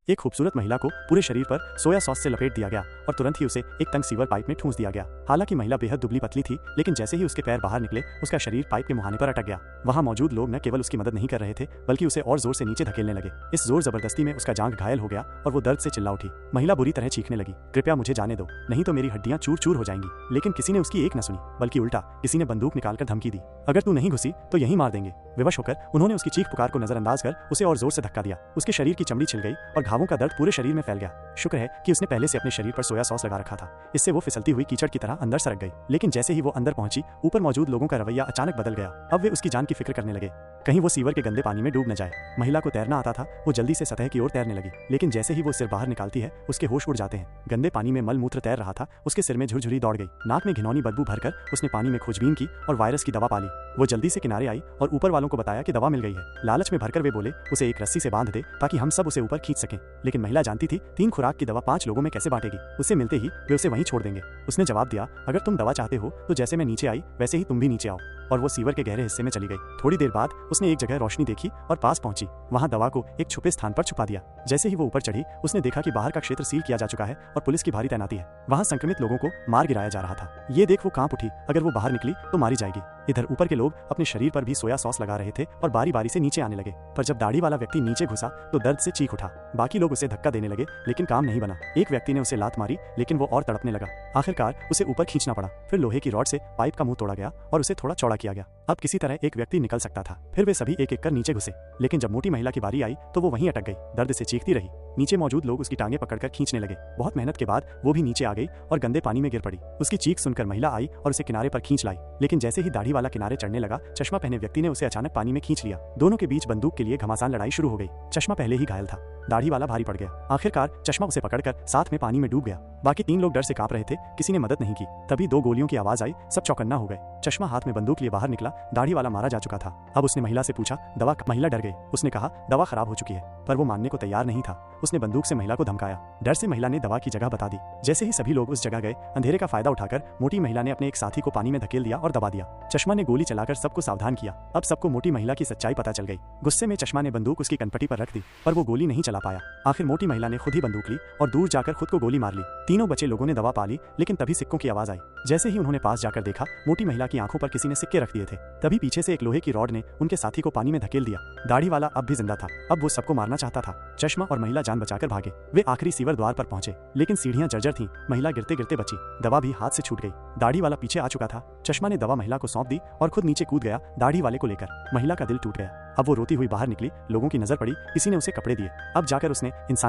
एक खूबसूरत महिला को पूरे शरीर पर सोया सॉस से लपेट दिया गया और तुरंत ही उसे एक तंग सीवर पाइप में ठूंस दिया गया। हालांकि महिला बेहद दुबली पतली थी, लेकिन जैसे ही उसके पैर बाहर निकले उसका शरीर पाइप के मुहाने पर अटक गया। वहां मौजूद लोग न केवल उसकी मदद नहीं कर रहे थे, बल्कि उसे और जोर से नीचे धकेलने लगे। इस जोर जबरदस्ती में उसका जांघ घायल हो गया और वो दर्द से चिल्ला उठी। महिला बुरी तरह चीखने लगी, कृपया मुझे जाने दो, नहीं तो मेरी हड्डियां चूर चूर हो जाएंगी। लेकिन किसी ने उसकी एक न सुनी, बल्कि उल्टा किसी ने बंदूक निकालकर धमकी दी, अगर तू नहीं घुसी तो यहीं मार देंगे। विवश होकर उन्होंने उसकी चीख पुकार को नजरअंदाज कर उसे और जोर से धक्का दिया। उसके शरीर की चमड़ी छिल गई और घावों का दर्द पूरे शरीर में फैल गया। शुक्र है कि उसने पहले से अपने शरीर पर सोया सॉस लगा रखा था, इससे वो फिसलती हुई कीचड़ की तरह अंदर सरक गई। लेकिन जैसे ही वो अंदर पहुंची, ऊपर मौजूद लोगों का रवैया अचानक बदल गया। अब वे उसकी जान की फिक्र करने लगे, कहीं वो सीवर के गंदे पानी में डूब न जाए। महिला को तैरना आता था, वो जल्दी से सतह की ओर तैरने लगी, लेकिन जैसे ही वो सिर बाहर निकालती है उसके होश उड़ जाते हैं। गंदे पानी में मल मूत्र तैर रहा था, उसके सिर में झुरझुरी दौड़ गई। नाक में घिनौनी बदबू भरकर उसने पानी में खोजबीन की और वायरस की दवा पाली। वो जल्दी से किनारे आई और ऊपर वालों को बताया कि दवा मिल गई है। लालच में भरकर वे बोले, उसे एक रस्सी से बांध दे ताकि हम सब उसे ऊपर खींच सकें। लेकिन महिला जानती थी 3 खुराक की दवा 5 लोगों में कैसे बांटेगी। उसे मिलते ही वे उसे वहीं छोड़ देंगे। उसने जवाब दिया, अगर तुम दवा चाहते हो तो जैसे मैं नीचे आई वैसे ही तुम भी नीचे आओ। और वो सीवर के गहरे हिस्से में चली गई। थोड़ी देर बाद उसने एक जगह रोशनी देखी और पास पहुंची। वहां दवा को एक छुपे स्थान पर छुपा दिया। जैसे ही वो ऊपर चढ़ी, उसने देखा कि बाहर का क्षेत्र सील किया जा चुका है और पुलिस की भारी तैनाती है। वहां संक्रमित लोगों को मार गिराया जा रहा था। ये देख वो कांप उठी, अगर वो बाहर निकली तो मारी जाएगी। इधर ऊपर के लोग अपने शरीर पर भी सोया सॉस लगा रहे थे और बारी बारी से नीचे आने लगे। पर जब दाढ़ी वाला व्यक्ति नीचे घुसा तो दर्द से चीख उठा। बाकी लोग उसे धक्का देने लगे, लेकिन काम नहीं बना। एक व्यक्ति ने उसे लात मारी, लेकिन वो और तड़पने लगा। आखिरकार उसे ऊपर खींचना पड़ा। फिर लोहे की रॉड से पाइप का मुंह तोड़ा गया और उसे थोड़ा चौड़ा किया गया। अब किसी तरह एक व्यक्ति निकल सकता था। फिर वे सभी एक एक कर नीचे घुसे, लेकिन जब मोटी महिला की बारी आई तो वो वहीं अटक गई। दर्द से चीखती रही। नीचे मौजूद लोग उसकी टांगें पकड़कर खींचने लगे। बहुत मेहनत के बाद वो भी नीचे आ गई और गंदे पानी में गिर पड़ी। उसकी चीख सुनकर महिला आई और उसे किनारे पर खींच लाई, लेकिन जैसे ही दाढ़ी वाला किनारे चढ़ने लगा, चश्मा पहने व्यक्ति ने उसे अचानक पानी में खींच लिया। दोनों के बीच बंदूक के लिए घमासान लड़ाई शुरू हो गई। चश्मा पहले ही घायल था, दाढ़ी वाला भारी पड़ गया। आखिरकार चश्मा उसे पकड़कर साथ में पानी में डूब गया। बाकी 3 लोग डर से कांप रहे थे, किसी ने मदद नहीं की। तभी 2 गोलियों की आवाज आई, सब चौकन्ना हो गए। चश्मा हाथ में बंदूक लिए बाहर निकला। दाढ़ी वाला मारा जा चुका था। अब उसने महिला से पूछा, दवा? महिला डर गई। उसने कहा, दवा खराब हो चुकी है, पर वो मानने को तैयार नहीं था। उसने बंदूक से महिला को धमकाया। डर से महिला ने दवा की जगह बता दी। जैसे ही सभी लोग उस जगह गए, अंधेरे का फायदा उठाकर मोटी महिला ने अपने एक साथी को पानी में धकेल दिया और दबा दिया। चश्मा ने गोली चलाकर सबको सावधान किया। अब सबको मोटी महिला की सच्चाई पता चल गई। गुस्से में चश्मा ने बंदूक उसकी कनपटी पर रख दी, पर वो गोली नहीं चला पाया। आखिर मोटी महिला ने खुद ही बंदूक ली और दूर जाकर खुद को गोली मार ली। तीनों बचे लोगों ने दवा पा ली, लेकिन तभी सिक्कों की आवाज आई। जैसे ही उन्होंने पास जाकर देखा, मोटी महिला की आंखों पर किसी ने सिक्के रख दिए थे। तभी पीछे से एक लोहे की रॉड ने उनके साथी को पानी में धकेल दिया। दाढ़ी वाला अब भी जिंदा था। अब वो सबको मारना चाहता था। चश्मा और महिला जान बचाकर भागे। वे आखिरी सीवर द्वार पर पहुंचे, लेकिन सीढ़ियां जर्जर थीं। महिला गिरते गिरते बची। दवा भी हाथ से छूट गई। दाढ़ी वाला पीछे आ चुका था। चश्मा ने दवा महिला को सौंप दी और खुद नीचे कूद गया दाढ़ी वाले को लेकर। महिला का दिल टूट गया। अब वो रोती हुई बाहर निकली। लोगों की नजर पड़ी, किसी ने उसे कपड़े दिए। अब जाकर उसने इंसान